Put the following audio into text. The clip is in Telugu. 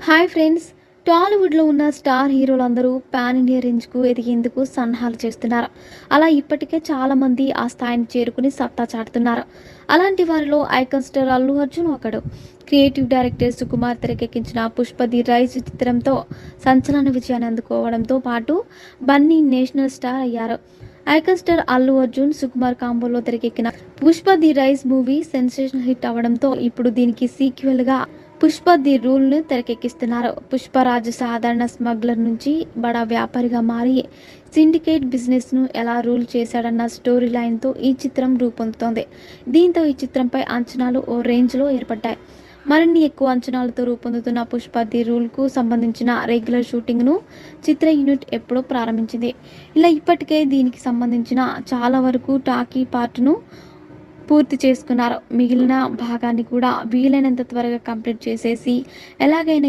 Hi friends. టాలీవుడ్‌లో ఉన్న స్టార్ హీరోలందరూ పాన్ ఇండియా రేంజ్‌కు ఎదిగేందుకు సన్నాహాలు చేస్తున్నారు. అలా ఇప్పటికే చాలామంది ఆ స్థాయిని చేరుకుని సత్తా చాటుతున్నారు. అలాంటి వారిలో ఐకాన్ స్టార్ అల్లు అర్జున్ ఒకడు. క్రియేటివ్ డైరెక్టర్ సుకుమార్ తెరకెక్కించిన 'పుష్ప ది రైజ్' చిత్రంతో సంచలన విజయాన్ని అందుకోవడంతో పాటు బన్నీ నేషనల్ స్టార్ అయ్యారు. ఐకాన్ స్టార్ అల్లు అర్జున్, సుకుమార్ కాంబోలో తెరకెక్కిన 'Pushpa the rise' movie sensational hit అవ్వడంతో ఇప్పుడు దీనికి సీక్వెల్‌గా 'పుష్ప ది రూల్'ను తెరకెక్కిస్తున్నారు. పుష్పరాజు సాధారణ స్మగ్లర్ నుంచి బడా వ్యాపారిగా మారి సిండికేట్ బిజినెస్‌ను ఎలా రూల్ చేశాడన్న స్టోరీ లైన్‌తో ఈ చిత్రం రూపొందుతోంది. దీంతో ఈ చిత్రంపై అంచనాలు ఓ రేంజ్‌లో ఏర్పడ్డాయి. మరిన్ని ఎక్కువ అంచనాలతో రూపొందుతున్న 'పుష్ప ది రూల్'కు సంబంధించిన రెగ్యులర్ షూటింగ్‌ను చిత్ర యూనిట్ ఎప్పుడో ప్రారంభించింది. ఇలా ఇప్పటికే దీనికి సంబంధించిన చాలా వరకు టాకీ పార్ట్‌ను పూర్తి చేసుకున్నారు. మిగిలిన భాగాన్ని కూడా వీలైనంత త్వరగా కంప్లీట్ చేసేసి ఎలాగైనా